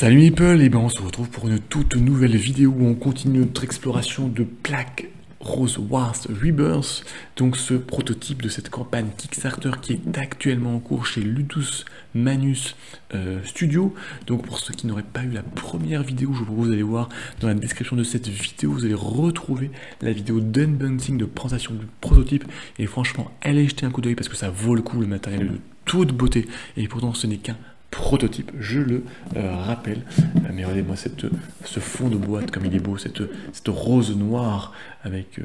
Salut People, et ben on se retrouve pour une toute nouvelle vidéo où on continue notre exploration de Black Rose Wars Rebirth, donc ce prototype de cette campagne Kickstarter qui est actuellement en cours chez Ludus Manus Studio. Donc pour ceux qui n'auraient pas eu la première vidéo, je vous propose d'aller voir dans la description de cette vidéo, vous allez retrouver la vidéo d'unboxing de présentation du prototype, et franchement allez jeter un coup d'œil parce que ça vaut le coup, le matériel est de toute beauté, et pourtant ce n'est qu'un prototype, je le rappelle. Mais regardez-moi ce fond de boîte comme il est beau, cette rose noire avec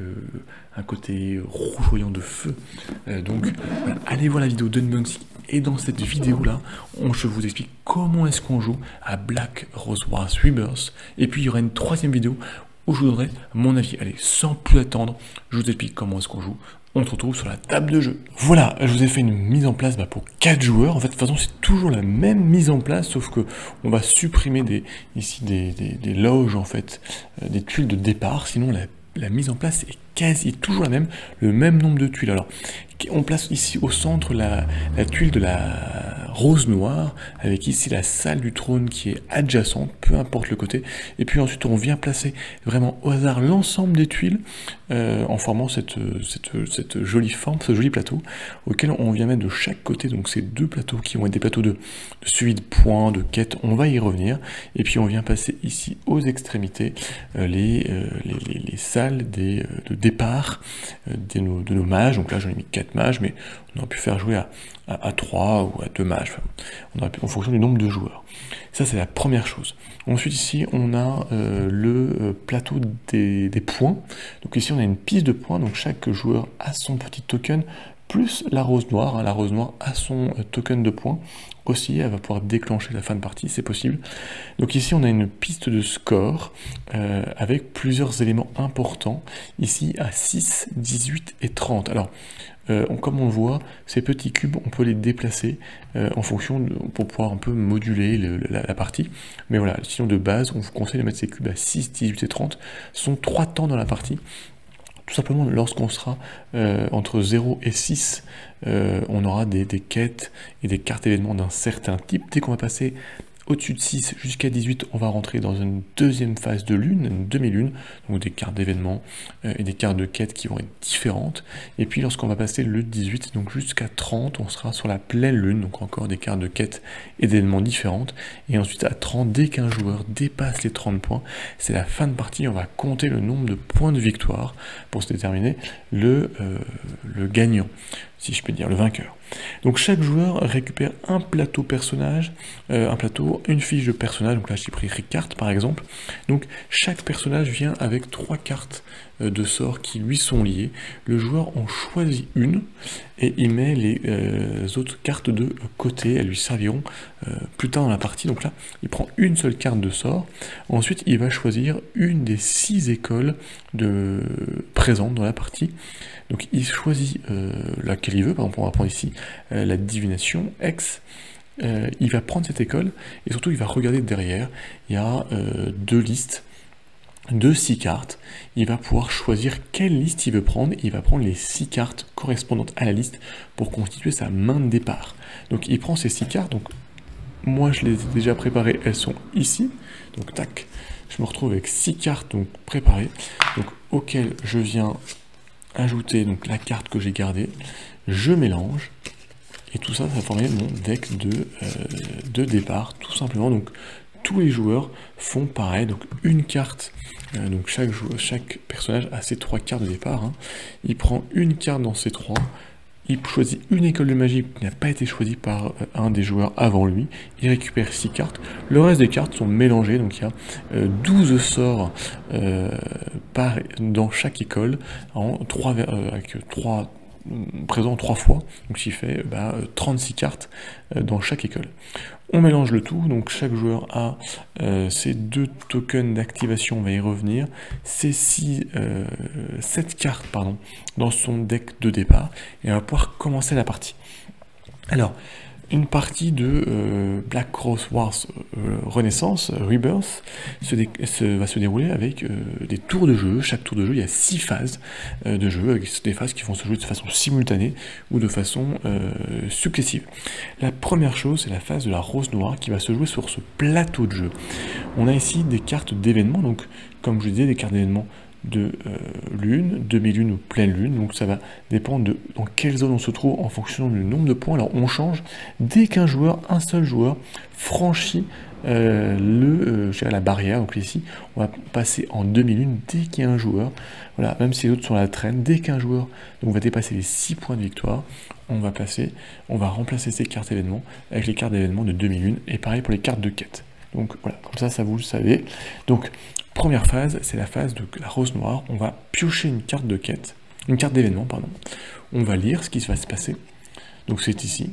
un côté rougeoyant de feu. Donc voilà, allez voir la vidéo d'unboxing, et dans cette vidéo là je vous explique comment est-ce qu'on joue à Black Rose Wars Rebirth, et puis il y aura une troisième vidéo où je vous donnerai mon avis. Allez, sans plus attendre, je vous explique comment est-ce qu'on joue. On se retrouve sur la table de jeu. Voilà, je vous ai fait une mise en place pour 4 joueurs. En fait, de toute façon, c'est toujours la même mise en place, sauf que on va supprimer ici des loges, en fait, des tuiles de départ. Sinon, la mise en place est quasi toujours la même, le même nombre de tuiles. Alors, on place ici au centre la tuile de la rose noire, avec ici la salle du trône qui est adjacente, peu importe le côté. Et puis ensuite, on vient placer vraiment au hasard l'ensemble des tuiles en formant cette jolie forme, ce joli plateau, auquel on vient mettre de chaque côté, donc ces deux plateaux qui vont être des plateaux de suivi de points, de quêtes, on va y revenir. Et puis on vient passer ici aux extrémités les salles de départ de nos mages. Donc là j'en ai mis 4 mages, mais on aurait pu faire jouer à 3 ou à 2 mages, enfin, en fonction du nombre de joueurs. Ça c'est la première chose. Ensuite ici on a le plateau des points. Donc ici on a une piste de points, donc chaque joueur a son petit token, plus la rose noire. La rose noire a son token de points aussi, elle va pouvoir déclencher la fin de partie, c'est possible. Donc ici on a une piste de score avec plusieurs éléments importants, ici à 6, 18 et 30. Alors comme on le voit, ces petits cubes, on peut les déplacer en fonction pour pouvoir un peu moduler la partie. Mais voilà, sinon de base, on vous conseille de mettre ces cubes à 6, 18 et 30. Ce sont 3 temps dans la partie. Tout simplement, lorsqu'on sera entre 0 et 6, on aura des quêtes et des cartes événements d'un certain type. Dès qu'on va passer au-dessus de 6 jusqu'à 18, on va rentrer dans une deuxième phase de lune, une demi-lune, donc des cartes d'événements et des cartes de quêtes qui vont être différentes. Et puis lorsqu'on va passer le 18, donc jusqu'à 30, on sera sur la pleine lune, donc encore des cartes de quêtes et d'événements différentes. Et ensuite à 30, dès qu'un joueur dépasse les 30 points, c'est la fin de partie, on va compter le nombre de points de victoire pour se déterminer le gagnant, si je peux dire, le vainqueur. Donc chaque joueur récupère un plateau personnage, une fiche de personnage. Donc là j'ai pris Ricard par exemple. Donc chaque personnage vient avec 3 cartes de sorts qui lui sont liées. Le joueur en choisit une et il met les autres cartes de côté. Elles lui serviront plus tard dans la partie. Donc là il prend une seule carte de sort. Ensuite il va choisir une des 6 écoles présentes dans la partie. Donc il choisit laquelle il veut. Par exemple, on va prendre ici la divination X. Il va prendre cette école et surtout il va regarder derrière. Il y a 2 listes de 6 cartes. Il va pouvoir choisir quelle liste il veut prendre. Il va prendre les 6 cartes correspondantes à la liste pour constituer sa main de départ. Donc il prend ces 6 cartes. Donc moi je les ai déjà préparées. Elles sont ici. Donc tac. Je me retrouve avec 6 cartes donc préparées. Donc auxquelles je viens ajouter donc la carte que j'ai gardée, je mélange, et tout ça, ça va former mon deck de départ, tout simplement. Donc tous les joueurs font pareil, donc une carte, donc chaque personnage a ses 3 cartes de départ, hein. Il prend une carte dans ces 3, il choisit une école de magie qui n'a pas été choisie par un des joueurs avant lui, il récupère 6 cartes, le reste des cartes sont mélangées, donc il y a 12 sorts dans chaque école, avec 3 présents 3 fois, donc ce qui fait 36 cartes dans chaque école. On mélange le tout, donc chaque joueur a ses 2 tokens d'activation, on va y revenir, ces 7 cartes dans son deck de départ, et on va pouvoir commencer la partie. Alors, Une partie de Black Rose Wars Renaissance, Rebirth, va se dérouler avec des tours de jeu. Chaque tour de jeu, il y a 6 phases de jeu, avec des phases qui vont se jouer de façon simultanée ou de façon successive. La première chose, c'est la phase de la rose noire qui va se jouer sur ce plateau de jeu. On a ici des cartes d'événements, donc comme je vous disais, des cartes d'événements de lune, demi-lune ou pleine lune, donc ça va dépendre de dans quelle zone on se trouve en fonction du nombre de points. Alors on change dès qu'un joueur, un seul joueur, franchit la barrière, donc ici on va passer en demi-lune dès qu'il y a un joueur, voilà, même si les autres sont à la traîne, dès qu'un joueur donc, va dépasser les 6 points de victoire, on va remplacer ces cartes événements avec les cartes d'événements de demi-lune, et pareil pour les cartes de quête. Donc voilà, comme ça vous le savez. Donc première phase, c'est la phase de la rose noire. On va piocher une carte de quête, une carte d'événement, pardon. On va lire ce qui va se passer. Donc c'est ici.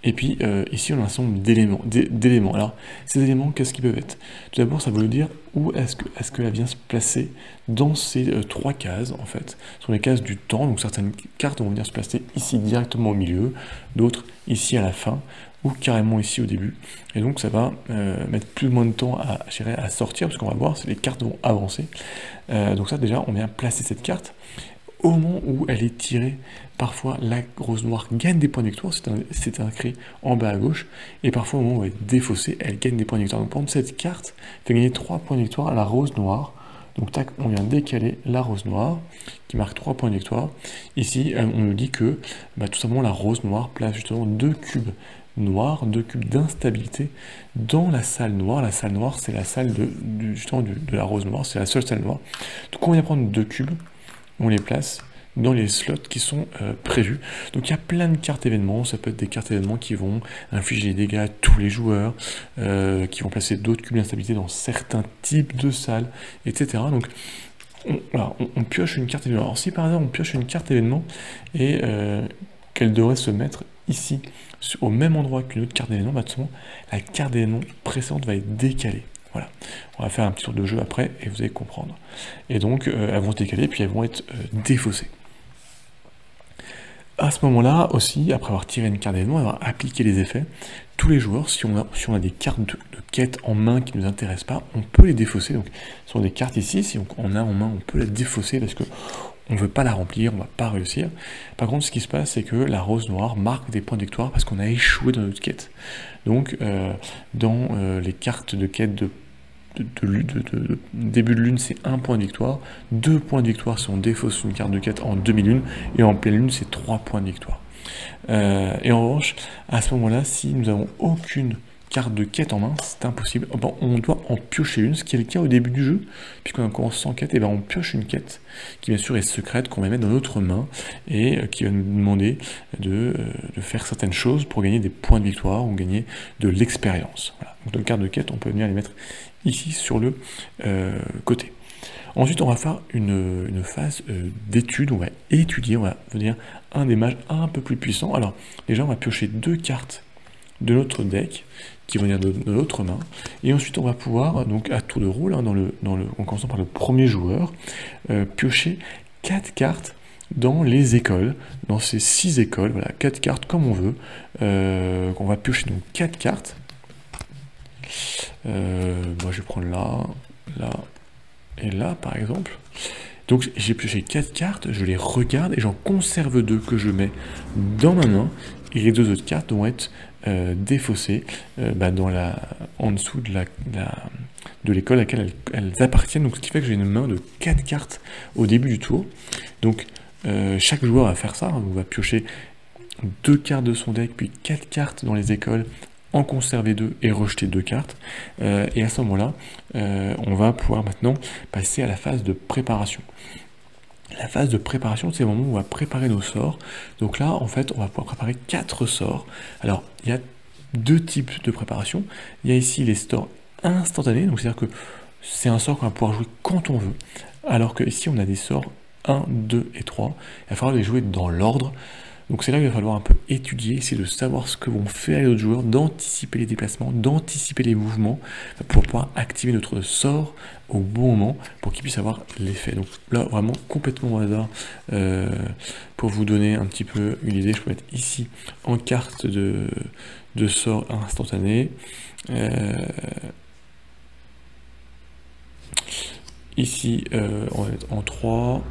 Et puis ici, on a un certain nombre d'éléments. Alors, ces éléments, qu'est-ce qu'ils peuvent être? Tout d'abord, ça veut dire où est-ce qu'elle vient se placer dans ces 3 cases, en fait. Ce sont les cases du temps. Donc certaines cartes vont venir se placer ici directement au milieu, d'autres ici à la fin, ou carrément ici au début. Et donc ça va mettre plus ou moins de temps à sortir, parce qu'on va voir si les cartes vont avancer. Donc ça déjà, on vient placer cette carte. Au moment où elle est tirée, parfois la rose noire gagne des points de victoire, c'est inscrit en bas à gauche, et parfois au moment où elle est défaussée, elle gagne des points de victoire. Donc prendre cette carte fait gagner 3 points de victoire à la rose noire. Donc tac, on vient décaler la rose noire, qui marque 3 points de victoire. Ici, on nous dit que tout simplement la rose noire place justement 2 cubes noirs, 2 cubes d'instabilité dans la salle noire. La salle noire, c'est la salle de la rose noire, c'est la seule salle noire. Donc on vient prendre 2 cubes, on les place dans les slots qui sont prévus. Donc il y a plein de cartes événements, ça peut être des cartes événements qui vont infliger des dégâts à tous les joueurs, qui vont placer d'autres cubes d'instabilité dans certains types de salles, etc. Donc on pioche une carte événement. Alors si par hasard on pioche une carte événement et qu'elle devrait se mettre ici, au même endroit qu'une autre carte d'événement, la carte d'événement précédente va être décalée. Voilà, on va faire un petit tour de jeu après et vous allez comprendre. Et donc elles vont se décaler puis elles vont être défaussées. À ce moment-là aussi, après avoir tiré une carte d'événement, on va appliquer les effets. Tous les joueurs, si on a des cartes de quête en main qui ne nous intéressent pas, on peut les défausser. Donc ce sont des cartes ici, si on a en main, on peut les défausser parce que on ne veut pas la remplir, on ne va pas réussir. Par contre, ce qui se passe, c'est que la rose noire marque des points de victoire parce qu'on a échoué dans notre quête. Donc, dans les cartes de quête de début de lune, c'est 1 point de victoire. 2 points de victoire si on défausse une carte de quête en demi-lune. Et en pleine lune, c'est 3 points de victoire. Et en revanche, à ce moment-là, si nous n'avons aucune carte de quête en main, c'est impossible. On doit en piocher une, ce qui est le cas au début du jeu, puisqu'on commence sans quête, et on pioche une quête qui bien sûr est secrète, qu'on va mettre dans notre main et qui va nous demander de faire certaines choses pour gagner des points de victoire ou gagner de l'expérience. Voilà. Donc nos cartes de quête, on peut venir les mettre ici sur le côté. Ensuite, on va faire une phase d'étude, on va étudier, on va venir un des mages un peu plus puissants. Alors déjà, on va piocher 2 cartes de notre deck qui vont venir de notre main, et ensuite on va pouvoir, donc à tour de rôle, hein, en commençant par le premier joueur, piocher 4 cartes dans les écoles, dans ces 6 écoles, voilà, 4 cartes comme on veut, on va piocher donc 4 cartes, moi je vais prendre là, là, et là par exemple. Donc j'ai pioché 4 cartes, je les regarde et j'en conserve 2 que je mets dans ma main, et les 2 autres cartes vont être défaussées en dessous de l'école à laquelle elles appartiennent. Donc ce qui fait que j'ai une main de 4 cartes au début du tour. Donc chaque joueur va faire ça, hein, on va piocher 2 cartes de son deck, puis 4 cartes dans les écoles, en conserver 2 et rejeter 2 cartes. Et à ce moment-là, on va pouvoir maintenant passer à la phase de préparation. La phase de préparation, c'est le moment où on va préparer nos sorts. Donc là, en fait, on va pouvoir préparer 4 sorts. Alors, il y a 2 types de préparation. Il y a ici les sorts instantanés, donc c'est-à-dire que c'est un sort qu'on va pouvoir jouer quand on veut. Alors que ici, on a des sorts 1, 2 et 3. Il va falloir les jouer dans l'ordre. Donc c'est là où il va falloir un peu étudier, essayer de savoir ce que vont faire les autres joueurs, d'anticiper les déplacements, d'anticiper les mouvements, pour pouvoir activer notre sort au bon moment, pour qu'il puisse avoir l'effet. Donc là, vraiment complètement au hasard, pour vous donner un petit peu une idée, je peux mettre ici en carte de sort instantané. Ici, on va mettre en 3.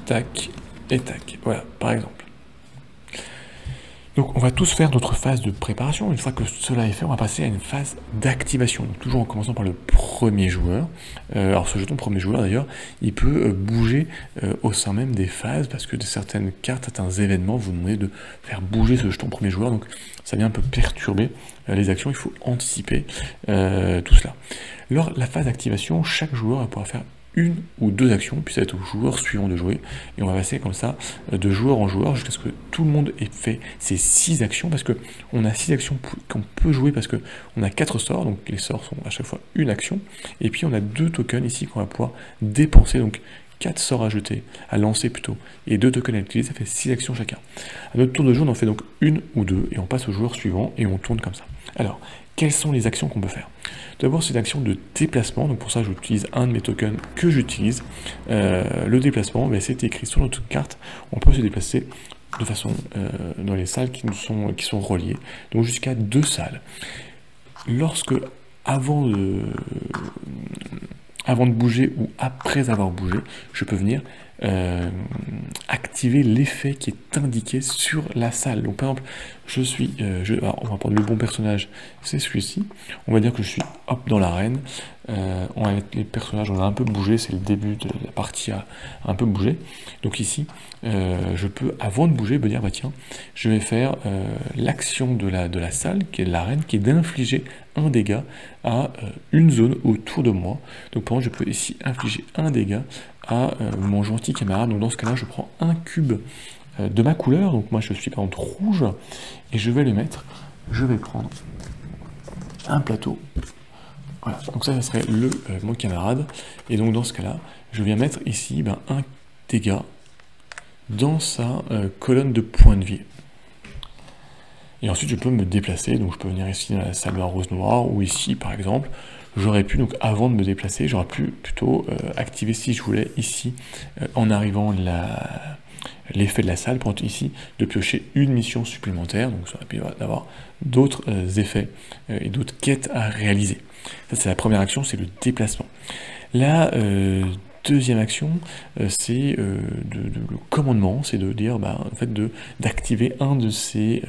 Tac et tac. Voilà, par exemple. Donc on va tous faire notre phase de préparation. Une fois que cela est fait, on va passer à une phase d'activation. Donc toujours en commençant par le premier joueur. Alors ce jeton premier joueur d'ailleurs, il peut bouger au sein même des phases, parce que certaines cartes, certains événements vous demandent de faire bouger ce jeton premier joueur. Donc ça vient un peu perturber les actions, il faut anticiper tout cela. Lors de la phase d'activation, chaque joueur va pouvoir faire une ou deux actions, puis ça va être au joueur suivant de jouer, et on va passer comme ça de joueur en joueur jusqu'à ce que tout le monde ait fait ces 6 actions, parce que on a 6 actions qu'on peut jouer, parce que on a 4 sorts, donc les sorts sont à chaque fois une action, et puis on a 2 tokens ici qu'on va pouvoir dépenser, donc 4 sorts à jeter, à lancer plutôt, et 2 tokens à utiliser, ça fait 6 actions chacun. À notre tour de jeu, on en fait donc une ou deux, et on passe au joueur suivant, et on tourne comme ça. Alors, quelles sont les actions qu'on peut faire? D'abord, c'est l'action de déplacement. Donc pour ça, j'utilise un de mes tokens que j'utilise. Le déplacement, c'est écrit sur notre carte. On peut se déplacer de façon dans les salles qui sont reliées. Donc jusqu'à 2 salles. Lorsque, avant de bouger ou après avoir bougé, je peux venir activer l'effet qui est indiqué sur la salle. Donc par exemple, alors, on va prendre le bon personnage, c'est celui-ci. On va dire que je suis dans l'arène. On va mettre les personnages, on a un peu bougé, c'est le début de la partie à un peu bougé. Donc ici, je peux, avant de bouger, me dire, bah tiens, je vais faire l'action de la salle, qui est de l'arène, qui est d'infliger un dégât à une zone autour de moi. Donc par exemple, je peux ici infliger un dégât à mon gentil camarade. Donc dans ce cas-là, je prends un cube de ma couleur. Donc moi, je suis par exemple rouge, et je vais le mettre. Je vais prendre un plateau. Voilà, donc ça serait mon camarade. Et donc dans ce cas-là, je viens mettre ici un dégât dans sa colonne de points de vie. Et ensuite, je peux me déplacer. Donc je peux venir ici dans la salle en rose-noir, ou ici par exemple. J'aurais pu, donc avant de me déplacer, j'aurais pu plutôt activer, si je voulais, ici, en arrivant l'effet de la salle, pour ici, de piocher une mission supplémentaire. Donc ça aurait pu avoir d'autres effets et d'autres quêtes à réaliser. Ça, c'est la première action, c'est le déplacement. La deuxième action, c'est le commandement, c'est de dire, en fait, d'activer un de ces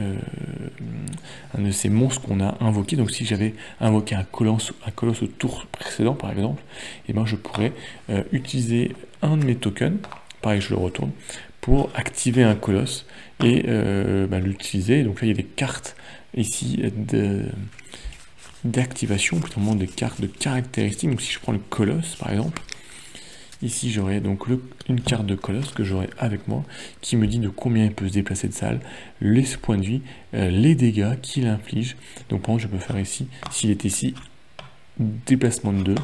monstres qu'on a invoqué. Donc si j'avais invoqué un colosse au tour précédent, par exemple, et je pourrais utiliser un de mes tokens, pareil, je le retourne, pour activer un colosse et l'utiliser. Donc là, il y a des cartes ici d'activation, plutôt des cartes de caractéristiques. Donc si je prends le colosse, par exemple, ici j'aurai donc une carte de colosse que j'aurai avec moi, qui me dit de combien il peut se déplacer de salle, les points de vie, les dégâts qu'il inflige. Donc par exemple, je peux faire ici, s'il est ici, déplacement de 2,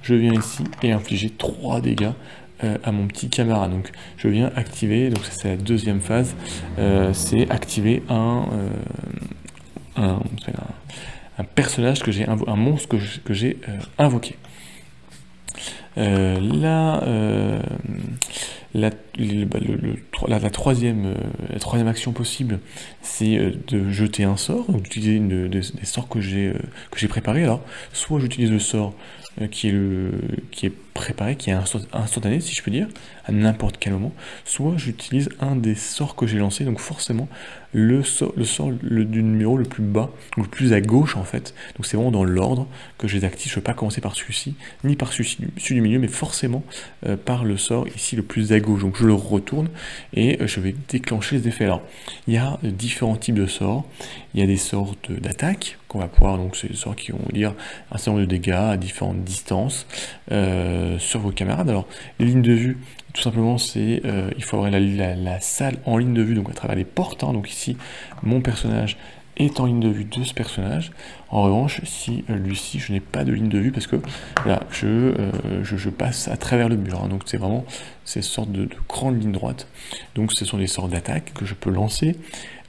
je viens ici et infliger 3 dégâts à mon petit camarade. Donc je viens activer, donc ça c'est la deuxième phase, c'est activer un personnage que j'ai un monstre que j'ai invoqué. La troisième action possible, c'est de jeter un sort, donc d'utiliser des sorts que j'ai préparé. Alors soit j'utilise le sort qui est préparé, qui est instantané, si je peux dire, à n'importe quel moment, soit j'utilise un des sorts que j'ai lancé, donc forcément le sort du numéro le plus bas, ou le plus à gauche en fait. Donc c'est vraiment dans l'ordre que je les active. Je ne veux pas commencer par celui-ci, ni par celui du milieu, mais forcément par le sort ici le plus à gauche. Donc je le retourne et je vais déclencher les effets. Alors il y a différents types de sorts. Il y a des sorts d'attaque qu'on va pouvoir, donc c'est des sorts qui vont dire un certain nombre de dégâts à différentes distances sur vos camarades. Alors les lignes de vue, tout simplement, c'est il faut avoir la salle en ligne de vue, donc à travers les portes. Donc ici, mon personnage est en ligne de vue de ce personnage. En revanche, si lui-ci, je n'ai pas de ligne de vue, parce que là, je passe à travers le mur. Donc c'est vraiment ces sortes de grandes lignes droites. Donc ce sont des sorts d'attaque que je peux lancer.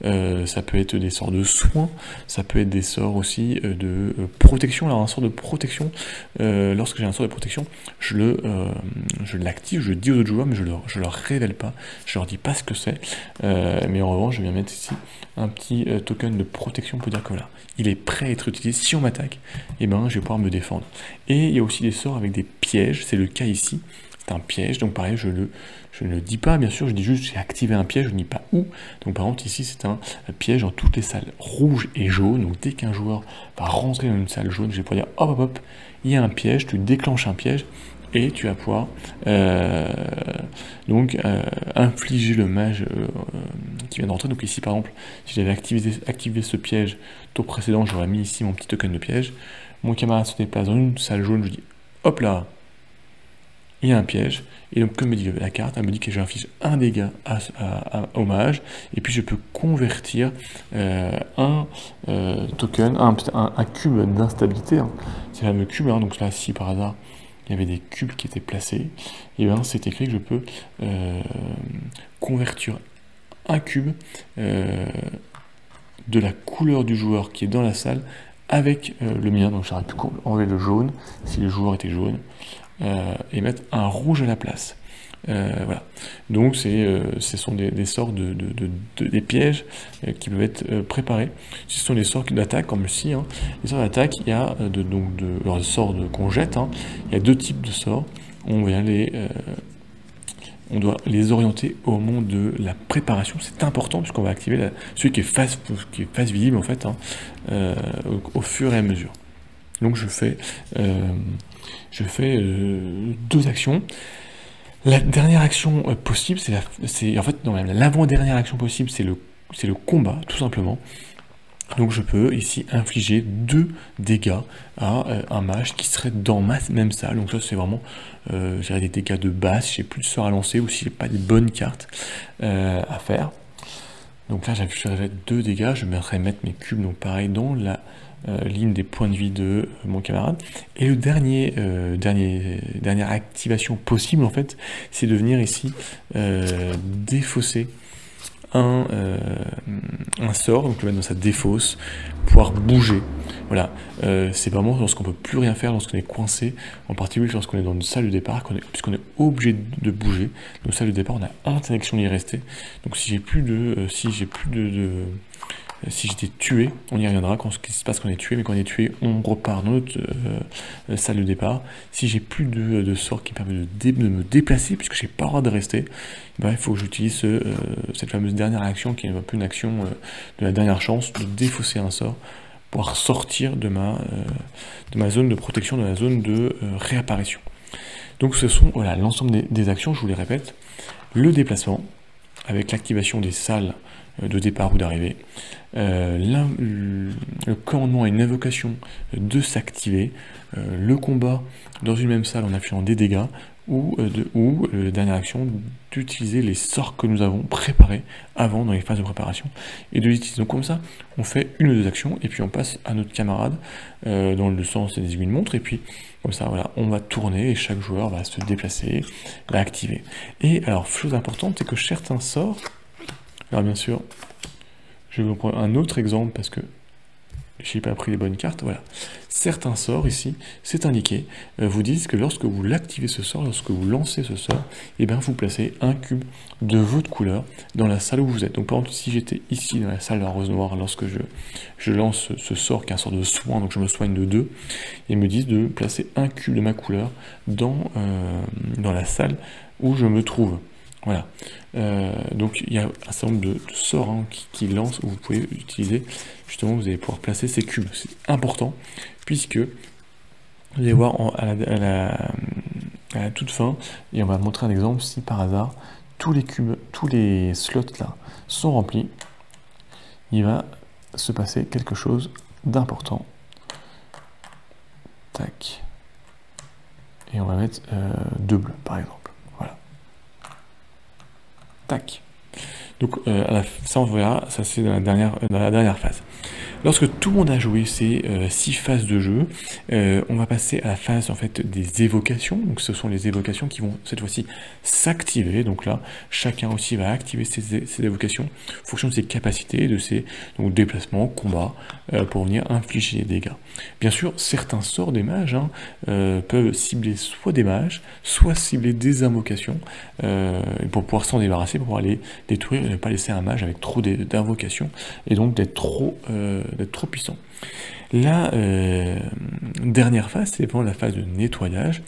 Ça peut être des sorts de soins, ça peut être des sorts aussi de protection. Alors un sort de protection, lorsque j'ai un sort de protection, je l'active, je le dis aux autres joueurs, mais je leur révèle pas, je leur dis pas ce que c'est. Mais en revanche, je viens mettre ici un petit token de protection pour dire que voilà, il est prêt à être utilisé. Si on m'attaque, et ben je vais pouvoir me défendre. Et il y a aussi des sorts avec des pièges, c'est le cas ici. C'est un piège, donc pareil, je ne le dis pas, bien sûr, je dis juste j'ai activé un piège, je ne dis pas où. Donc par exemple ici c'est un piège dans toutes les salles rouges et jaunes, donc dès qu'un joueur va rentrer dans une salle jaune, je vais pouvoir dire hop hop hop, il y a un piège, tu déclenches un piège, et tu vas pouvoir infliger le mage qui vient d'entrer. Donc ici par exemple, si j'avais activé ce piège tour précédent, j'aurais mis ici mon petit token de piège, mon camarade se déplace dans une salle jaune, je dis hop là, il y a un piège, et donc comme me dit la carte, elle me dit que j'inflige un dégât au mage, et puis je peux convertir un token, un cube d'instabilité, hein. C'est le fameux cube, hein. Donc là si par hasard il y avait des cubes qui étaient placés, et bien c'est écrit que je peux convertir un cube de la couleur du joueur qui est dans la salle avec le mien, donc j'aurais pu enlever le jaune si le joueur était jaune, et mettre un rouge à la place. Voilà. Donc ce sont des sorts des pièges qui peuvent être préparés. Ce sont des sorts d'attaque comme ici. Hein. Les sorts d'attaque, il y a leurs sorts qu'on jette. Hein. Il y a deux types de sorts. On doit les orienter au moment de la préparation. C'est important puisqu'on va activer celui qui est face visible en fait, hein, au fur et à mesure. Donc je fais deux actions. La dernière action possible, l'avant-dernière action possible, c'est le combat, tout simplement. Donc je peux ici infliger 2 dégâts à un mage qui serait dans ma même salle. Donc là c'est vraiment des dégâts de base, si j'ai plus de sorts à lancer ou si j'ai pas de bonnes cartes à faire. Donc là j'avais 2 dégâts, je viendrai mettre mes cubes, donc pareil dans la ligne des points de vie de mon camarade. Et le dernière activation possible en fait, c'est de venir ici défausser un sort, donc le mettre dans sa défausse, pouvoir bouger. Voilà, c'est vraiment lorsqu'on peut plus rien faire, lorsqu'on est coincé, en particulier lorsqu'on est dans une salle de départ, puisqu'on est obligé de bouger. Dans une salle de départ, on a interdiction d'y rester. Donc si j'étais tué, on y reviendra quand ce qui se passe quand on est tué, mais quand on est tué, on repart dans notre salle de départ. Si j'ai plus de sort qui permet de me déplacer, puisque j'ai pas le droit de rester, il faut que j'utilise cette fameuse dernière action, qui n'est pas plus une action de la dernière chance, de défausser un sort, pour sortir de ma zone de protection, de la zone de réapparition. Donc ce sont l'ensemble des actions, je vous les répète. Le déplacement, avec l'activation des salles de départ ou d'arrivée, le commandement et une invocation de s'activer, le combat dans une même salle en infligeant des dégâts, ou dernière action, d'utiliser les sorts que nous avons préparés avant dans les phases de préparation, et de les utiliser. Donc comme ça, on fait une ou deux actions, et puis on passe à notre camarade dans le sens des aiguilles de montre, et puis comme ça, voilà, on va tourner, et chaque joueur va se déplacer, va activer. Et alors, chose importante, c'est que certains sorts, alors bien sûr, je vais vous prendre un autre exemple parce que j'ai pas pris les bonnes cartes. Voilà. Certains sorts ici, c'est indiqué, vous disent que lorsque vous l'activez ce sort, lorsque vous lancez ce sort, et bien vous placez un cube de votre couleur dans la salle où vous êtes. Donc par exemple, si j'étais ici dans la salle de la rose noire, lorsque je lance ce sort qui est un sort de soin, donc je me soigne de 2, ils me disent de placer un cube de ma couleur dans la salle où je me trouve. Voilà, donc il y a un certain nombre de sorts qui lancent, où vous pouvez utiliser, justement, vous allez pouvoir placer ces cubes. C'est important, puisque vous allez voir à la toute fin, et on va montrer un exemple, si par hasard, tous les cubes, tous les slots là sont remplis, il va se passer quelque chose d'important. Tac. Et on va mettre 2 bleus, par exemple. Donc ça on verra, ça c'est dans la dernière phase. Lorsque tout le monde a joué ces 6 phases de jeu, on va passer à la phase en fait des évocations. Donc ce sont les évocations qui vont cette fois-ci s'activer. Donc là, chacun aussi va activer ses évocations en fonction de ses capacités, de ses déplacements, combats, pour venir infliger des dégâts. Bien sûr, certains sorts des mages peuvent cibler soit des mages, soit cibler des invocations, pour pouvoir s'en débarrasser, pour pouvoir les détruire et ne pas laisser un mage avec trop d'invocations, et donc d'être trop puissant. La dernière phase, c'est vraiment la phase de nettoyage.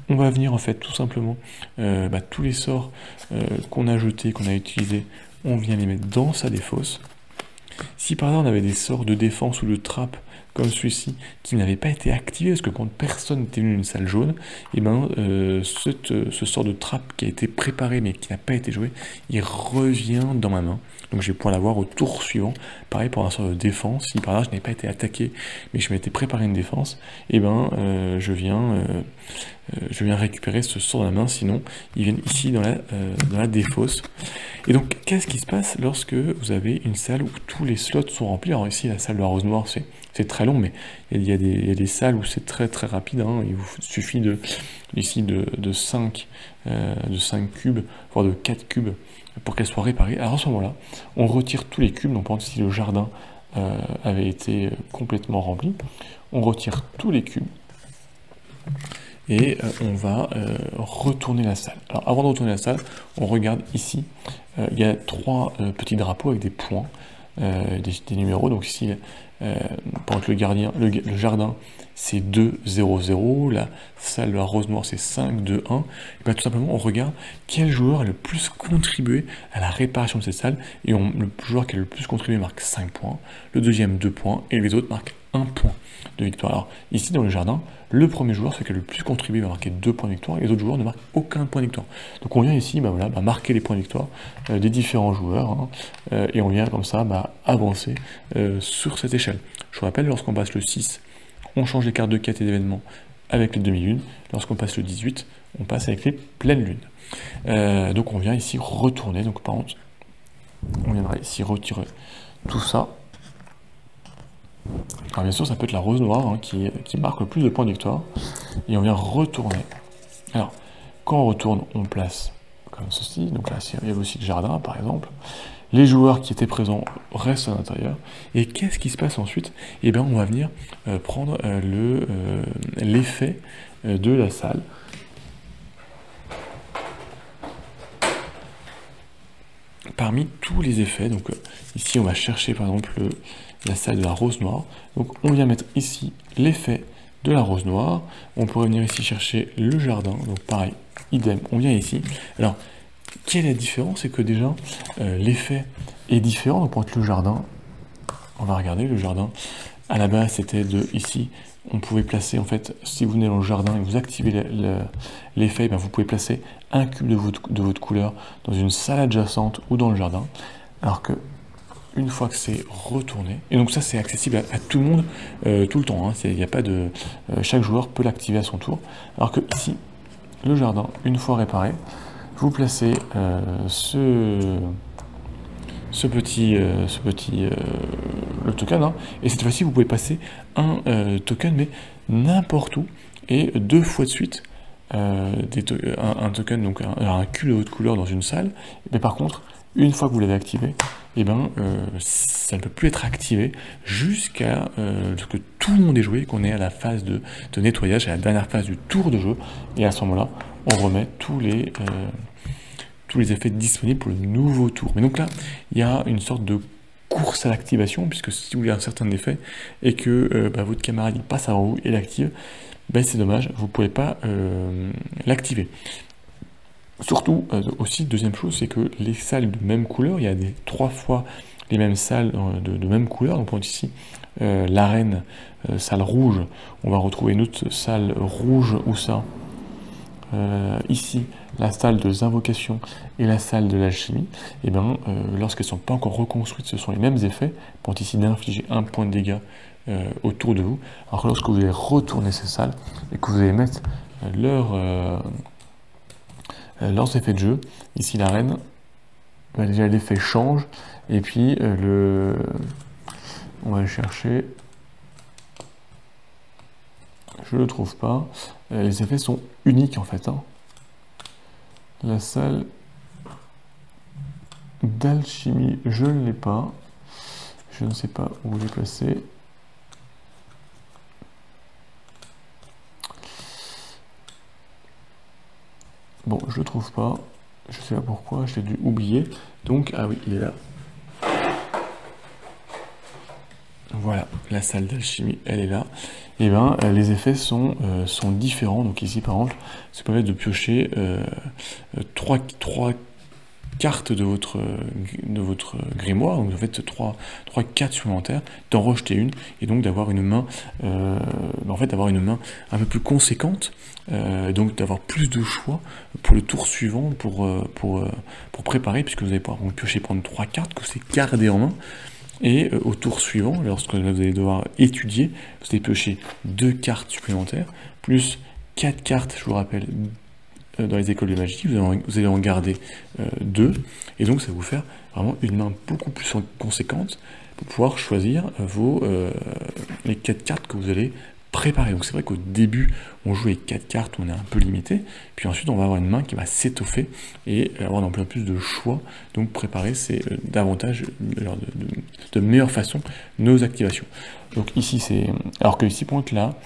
On va venir en fait tout simplement tous les sorts qu'on a jetés, qu'on a utilisés, on vient les mettre dans sa défausse. Si par exemple on avait des sorts de défense ou de trappe comme celui-ci qui n'avait pas été activé parce que quand personne n'était venu d'une salle jaune, et ce sort de trappe qui a été préparé mais qui n'a pas été joué, il revient dans ma main. Donc je vais pouvoir l'avoir au tour suivant. Pareil pour un sort de défense, si par là je n'ai pas été attaqué mais je m'étais préparé une défense, je viens récupérer ce sort dans la main, sinon ils viennent ici dans la défausse. Et donc qu'est-ce qui se passe lorsque vous avez une salle où tous les slots sont remplis? Alors ici la salle de la rose noire c'est très long, mais il y a des salles où c'est très très rapide, hein. Il vous suffit de 5 cubes, voire de 4 cubes pour qu'elle soit réparée. Alors à ce moment-là, on retire tous les cubes. Donc par exemple, si le jardin avait été complètement rempli, on retire tous les cubes et on va retourner la salle. Alors avant de retourner la salle, on regarde ici, il y a 3 petits drapeaux avec des points, des numéros. Donc ici, par exemple, le jardin c'est 2, 0, 0, la salle de la rose noire c'est 5, 2, 1, et bien tout simplement on regarde quel joueur a le plus contribué à la réparation de cette salle, et le joueur qui a le plus contribué marque 5 points, le deuxième 2 points, et les autres marquent 1 point de victoire. Alors ici dans le jardin, le premier joueur, celui qui a le plus contribué, va marquer 2 points de victoire, et les autres joueurs ne marquent aucun point de victoire. Donc on vient ici marquer les points de victoire des différents joueurs, hein, et on vient comme ça avancer sur cette échelle. Je vous rappelle, lorsqu'on passe le 6, on change les cartes de quête et d'événements avec les demi-lunes. Lorsqu'on passe le 18, on passe avec les pleines lunes. Donc on vient ici retourner. Donc par contre, on viendra ici retirer tout ça. Alors bien sûr, ça peut être la rose noire, hein, qui marque le plus de points de victoire. Et on vient retourner. Alors, quand on retourne, on place comme ceci. Donc là, il y avait aussi le jardin, par exemple. Les joueurs qui étaient présents restent à l'intérieur. Et qu'est-ce qui se passe ensuite? Eh bien, on va venir prendre l'effet de la salle. Parmi tous les effets, donc ici on va chercher par exemple la salle de la rose noire. Donc on vient mettre ici l'effet de la rose noire. On pourrait venir ici chercher le jardin. Donc pareil, idem, on vient ici. Alors, quelle est la différence? C'est que déjà, l'effet est différent. Donc pour être le jardin, on va regarder le jardin. À la base, c'était ici, on pouvait placer, en fait, si vous venez dans le jardin et vous activez l'effet, vous pouvez placer un cube de votre couleur dans une salle adjacente ou dans le jardin. Alors que, une fois que c'est retourné, et donc ça c'est accessible à tout le monde tout le temps, hein, il n'y a pas de... chaque joueur peut l'activer à son tour. Alors que ici, le jardin, une fois réparé, vous placez le token, hein, et cette fois-ci vous pouvez passer un token mais n'importe où, et 2 fois de suite un token, donc un cube de votre couleur dans une salle. Mais par contre, une fois que vous l'avez activé, ça ne peut plus être activé jusqu'à ce que tout le monde ait joué, qu'on est à la phase de nettoyage, à la dernière phase du tour de jeu, et à ce moment-là on remet tous les effets disponibles pour le nouveau tour. Mais donc là, il y a une sorte de course à l'activation, puisque si vous voulez un certain effet et que votre camarade il passe avant vous et l'active, c'est dommage, vous ne pouvez pas l'activer. Surtout, aussi, deuxième chose, c'est que les salles de même couleur, il y a 3 fois les mêmes salles de même couleur. Donc, on voit ici l'arène, salle rouge, on va retrouver une autre salle rouge, où ça ici, la salle de invocation et la salle de l'alchimie, lorsqu'elles ne sont pas encore reconstruites, ce sont les mêmes effets. Pour ici d'infliger 1 point de dégâts autour de vous. Alors que lorsque vous allez retourner ces salles et que vous allez mettre leurs effets de jeu, ici la reine, déjà l'effet change, et puis on va le chercher. Je le trouve pas. Les effets sont uniques en fait. Hein. La salle d'alchimie, je ne l'ai pas. Je ne sais pas où j'ai placé. Bon, je le trouve pas. Je sais pas pourquoi, je l'ai dû oublier. Donc, ah oui, il est là. Voilà, la salle d'alchimie, elle est là. Et bien, les effets sont différents. Donc ici, par exemple, ça permet de piocher 3 cartes de votre grimoire. Donc en fait, 3 cartes supplémentaires, d'en rejeter une, et donc d'avoir une main, d'avoir une main un peu plus conséquente, donc d'avoir plus de choix pour le tour suivant, pour préparer, puisque vous allez pouvoir piocher, prendre 3 cartes que vous allez garder en main. Et au tour suivant, lorsque vous allez devoir étudier, vous allez piocher 2 cartes supplémentaires, plus 4 cartes, je vous rappelle, dans les écoles de magie, vous allez en garder 2, et donc ça va vous faire vraiment une main beaucoup plus conséquente pour pouvoir choisir les 4 cartes que vous allez préparer. Donc c'est vrai qu'au début, on joue avec 4 cartes, on est un peu limité, puis ensuite on va avoir une main qui va s'étoffer et avoir de plus en plus de choix. Donc préparer, c'est davantage, de meilleure façon, nos activations. Donc ici, c'est... Alors que ici, pour contre, là,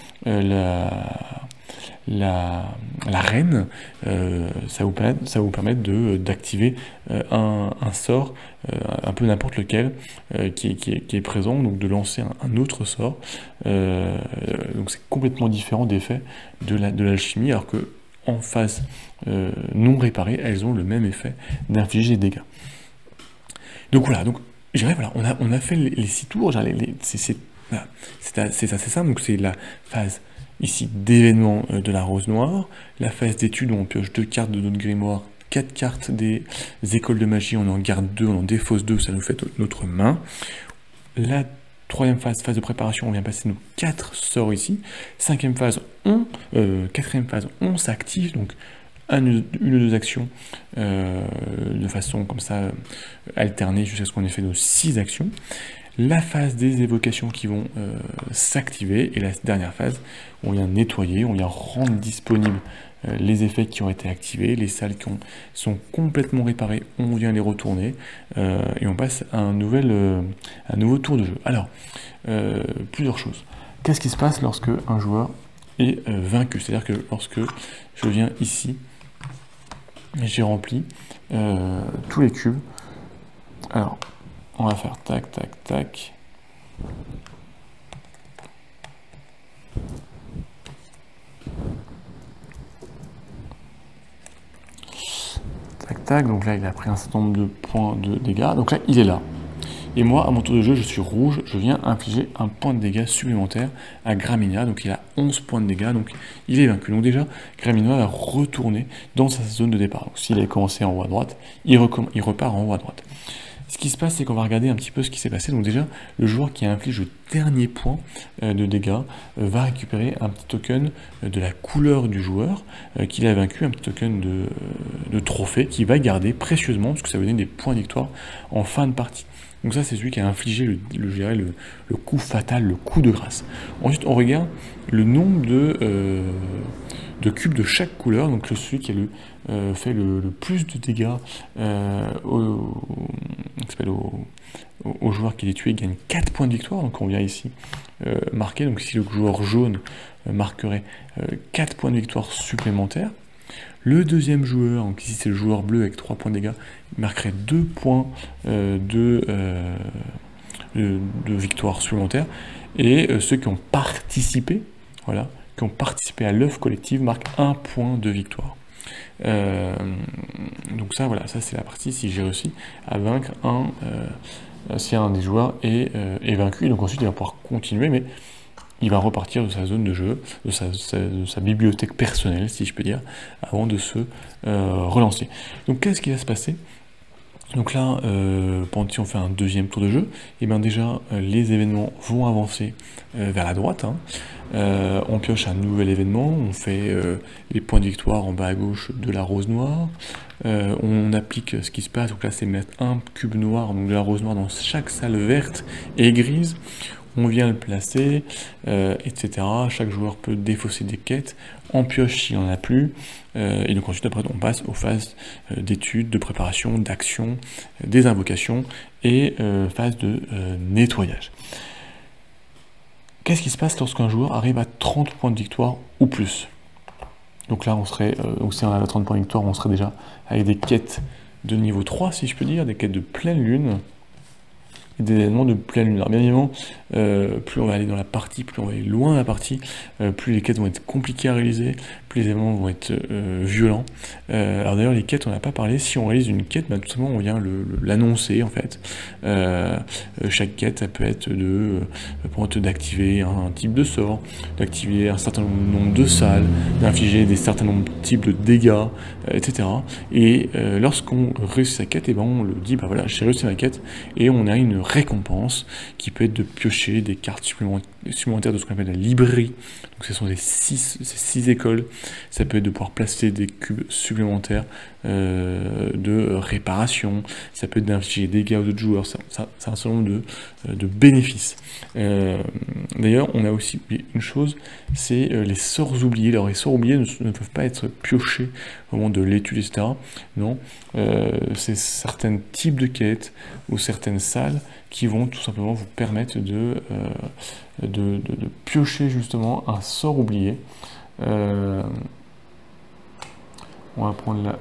la reine, ça va vous permettre d'activer un sort, un peu n'importe lequel, qui est présent, donc de lancer un autre sort. Donc c'est complètement différent des effets de l'alchimie, alors que en phase non réparée, elles ont le même effet d'infliger des dégâts. Donc voilà, donc je dirais, voilà, on a fait les 6 tours, c'est assez simple. Donc c'est la phase ici d'événements de la rose noire, la phase d'étude où on pioche 2 cartes de notre grimoire, 4 cartes des écoles de magie, on en garde 2, on en défausse 2, ça nous fait notre main. La 3e phase, phase de préparation, on vient passer nos 4 sorts ici. 5e phase, 4e phase, on s'active, donc une ou 2 actions de façon comme ça alternée jusqu'à ce qu'on ait fait nos 6 actions. La phase des évocations qui vont s'activer, et la dernière phase, on vient nettoyer, on vient rendre disponibles les effets qui ont été activés, les salles qui sont complètement réparées, on vient les retourner, et on passe à un nouveau tour de jeu. Alors, plusieurs choses. Qu'est-ce qui se passe lorsque un joueur est vaincu? C'est-à-dire que lorsque je viens ici, j'ai rempli tous les cubes. Alors, on va faire tac, tac, tac. Tac, tac. Donc là, il a pris un certain nombre de points de dégâts. Donc là, il est là. Et moi, à mon tour de jeu, je suis rouge. Je viens infliger un point de dégâts supplémentaire à Gramina. Donc il a 11 points de dégâts. Donc il est vaincu. Donc déjà, Gramina va retourner dans sa zone de départ. Donc s'il avait commencé en haut à droite, il repart en haut à droite. Ce qui se passe, c'est qu'on va regarder un petit peu ce qui s'est passé. Donc déjà, le joueur qui inflige le dernier point de dégâts va récupérer un petit token de la couleur du joueur qu'il a vaincu, un petit token de trophée qu'il va garder précieusement, parce que ça va donner des points de victoire en fin de partie. Donc ça, c'est celui qui a infligé le coup fatal, le coup de grâce. Ensuite, on regarde le nombre de cubes de chaque couleur. Donc celui qui a fait le plus de dégâts au joueur qui est tué gagne 4 points de victoire. Donc on vient ici marquer. Donc ici, le joueur jaune marquerait 4 points de victoire supplémentaires. Le deuxième joueur, donc ici c'est le joueur bleu avec 3 points de dégâts, il marquerait 2 points de victoire supplémentaire. Et ceux qui ont participé, voilà, qui ont participé à l'œuvre collective marquent 1 point de victoire. Donc ça, voilà, ça c'est la partie si j'ai réussi à vaincre si un des joueurs est vaincu. Et donc ensuite il va pouvoir continuer, mais il va repartir de sa zone de jeu, de sa bibliothèque personnelle, si je peux dire, avant de se relancer. Donc qu'est-ce qui va se passer? Donc là, si on fait un deuxième tour de jeu, et bien déjà les événements vont avancer vers la droite. Hein. on pioche un nouvel événement, on fait les points de victoire en bas à gauche de la rose noire, on applique ce qui se passe, donc là c'est mettre un cube noir, donc de la rose noire dans chaque salle verte et grise, on vient le placer, etc. Chaque joueur peut défausser des quêtes, en pioche s'il n'en a plus, et donc ensuite après on passe aux phases d'études, de préparation, d'action, des invocations et phase de nettoyage. Qu'est-ce qui se passe lorsqu'un joueur arrive à 30 points de victoire ou plus? Donc là on serait, si on a 30 points de victoire, on serait déjà avec des quêtes de niveau 3 si je peux dire, des quêtes de pleine lune, des événements de pleine lune. Alors bien évidemment, plus on va aller dans la partie, plus on va aller loin de la partie, plus les quêtes vont être compliquées à réaliser, plus les événements vont être violents. Alors d'ailleurs les quêtes, on n'a pas parlé, si on réalise une quête, bah, tout simplement on vient l'annoncer en fait. Chaque quête, ça peut être d'activer un type de sort, d'activer un certain nombre de salles, d'infliger des certains nombres de types de dégâts, etc. Et lorsqu'on réussit sa quête, et ben on le dit, bah voilà, j'ai réussi ma quête, et on a une récompense qui peut être de piocher des cartes supplémentaires de ce qu'on appelle la librairie. Donc ce sont ces six écoles. Ça peut être de pouvoir placer des cubes supplémentaires de réparation. Ça peut être d'infliger des dégâts aux autres joueurs. C'est un certain nombre de bénéfices. D'ailleurs, on a aussi oublié une chose, c'est les sorts oubliés. Alors les sorts oubliés ne peuvent pas être piochés au moment de l'étude, etc. Non, c'est certains types de quêtes ou certaines salles qui vont tout simplement vous permettre de piocher justement un sort oublié. On va prendre la...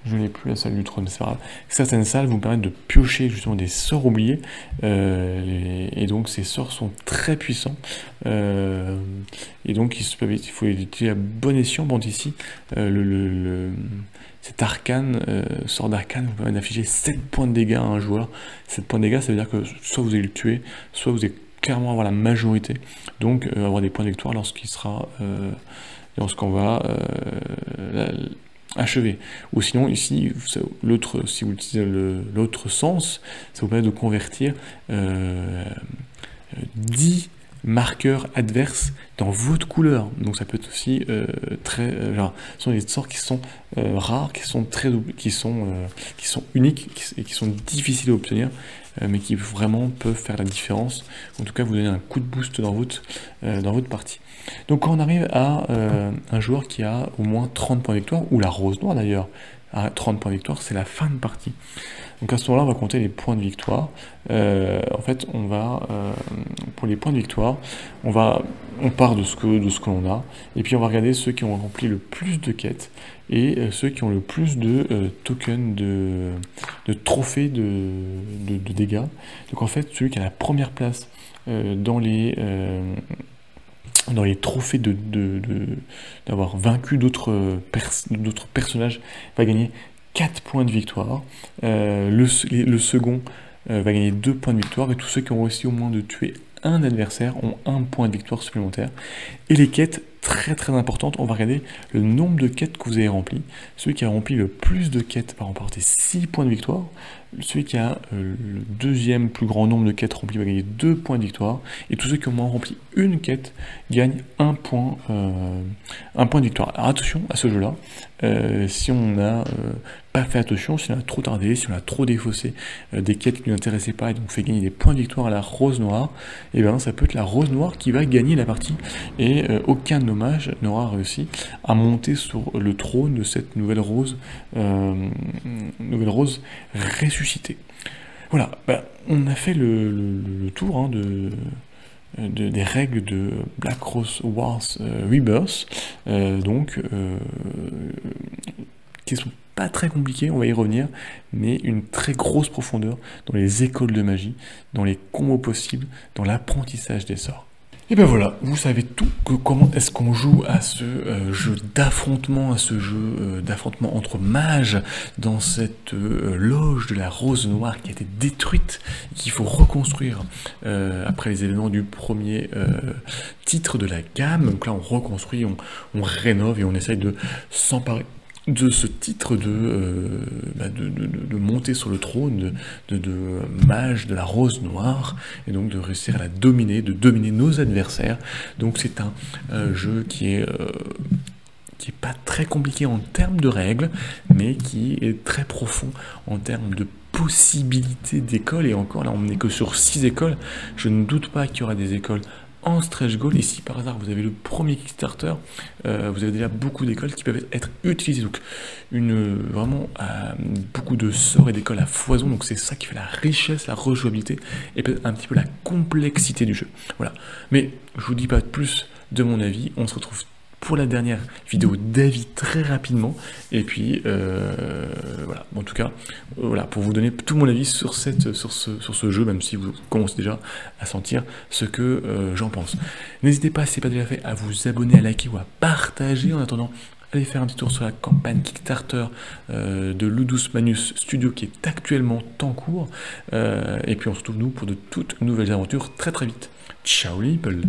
Je n'ai plus la salle du trône, c'est pas grave. Certaines salles vous permettent de piocher justement des sorts oubliés, et donc ces sorts sont très puissants, et donc il faut utiliser à bon escient. Bon, ici, cet arcane, sort d'arcane vous permet d'afficher 7 points de dégâts à un joueur. 7 points de dégâts, ça veut dire que soit vous allez le tuer, soit vous allez clairement avoir la majorité, donc avoir des points de victoire lorsqu'on va achever. Ou sinon ici, si vous utilisez l'autre sens, ça vous permet de convertir 10 marqueurs adverses dans votre couleur. Donc ça peut être aussi ce sont des sorts qui sont rares, qui sont uniques et qui sont difficiles à obtenir, mais qui vraiment peuvent faire la différence. En tout cas, vous donnez un coup de boost dans votre partie. Donc quand on arrive à un joueur qui a au moins 30 points de victoire, ou la rose noire d'ailleurs, à 30 points de victoire, c'est la fin de partie. Donc à ce moment-là, on va compter les points de victoire. En fait, on va, pour les points de victoire, on part de ce que l'on a, et puis on va regarder ceux qui ont rempli le plus de quêtes, et ceux qui ont le plus de tokens, de trophées de dégâts. Donc en fait, celui qui a la première place dans les trophées d'avoir vaincu d'autres personnages va gagner 4 points de victoire. Le second va gagner 2 points de victoire, et tous ceux qui ont réussi au moins de tuer un adversaire ont 1 point de victoire supplémentaire. Et les quêtes, très très importantes, on va regarder le nombre de quêtes que vous avez remplies. Celui qui a rempli le plus de quêtes va remporter 6 points de victoire. Celui qui a le deuxième plus grand nombre de quêtes remplies va gagner 2 points de victoire. Et tous ceux qui ont moins rempli une quête gagnent 1 point de victoire. Alors attention à ce jeu-là, si on n'a pas fait attention, si on a trop tardé, si on a trop défaussé des quêtes qui ne nous intéressaient pas et donc fait gagner des points de victoire à la rose noire, et bien ça peut être la rose noire qui va gagner la partie, et aucun de nos mages n'aura réussi à monter sur le trône de cette nouvelle rose ressuscitée. Voilà, on a fait le tour des règles de Black Rose Wars Rebirth, qui sont pas très compliquées, on va y revenir, mais une très grosse profondeur dans les écoles de magie, dans les combos possibles, dans l'apprentissage des sorts. Et ben voilà, vous savez tout, comment est-ce qu'on joue à ce jeu d'affrontement, entre mages, dans cette loge de la rose noire qui a été détruite, et qu'il faut reconstruire après les événements du premier titre de la gamme. Donc là on reconstruit, on rénove et on essaye de s'emparer de ce titre de monter sur le trône de mage de la rose noire, et donc de réussir à la dominer, de dominer nos adversaires. Donc c'est un jeu qui est pas très compliqué en termes de règles, mais qui est très profond en termes de possibilités d'écoles. Et encore là, on n'est que sur 6 écoles. Je ne doute pas qu'il y aura des écoles en stretch goal. Et si par hasard vous avez le premier Kickstarter, vous avez déjà beaucoup d'écoles qui peuvent être utilisées. Donc vraiment beaucoup de sorts et d'écoles à foison. Donc c'est ça qui fait la richesse, la rejouabilité et peut-être un petit peu la complexité du jeu. Voilà. Mais je vous dis pas plus de mon avis. On se retrouve pour la dernière vidéo d'avis très rapidement, et puis voilà, en tout cas voilà, pour vous donner tout mon avis sur ce jeu, même si vous commencez déjà à sentir ce que j'en pense. N'hésitez pas, si ce n'est pas déjà fait, à vous abonner, à liker ou à partager. En attendant, allez faire un petit tour sur la campagne Kickstarter de Ludus Magnus Studio qui est actuellement en cours, et puis on se retrouve nous pour de toutes nouvelles aventures très très vite. Ciao les people.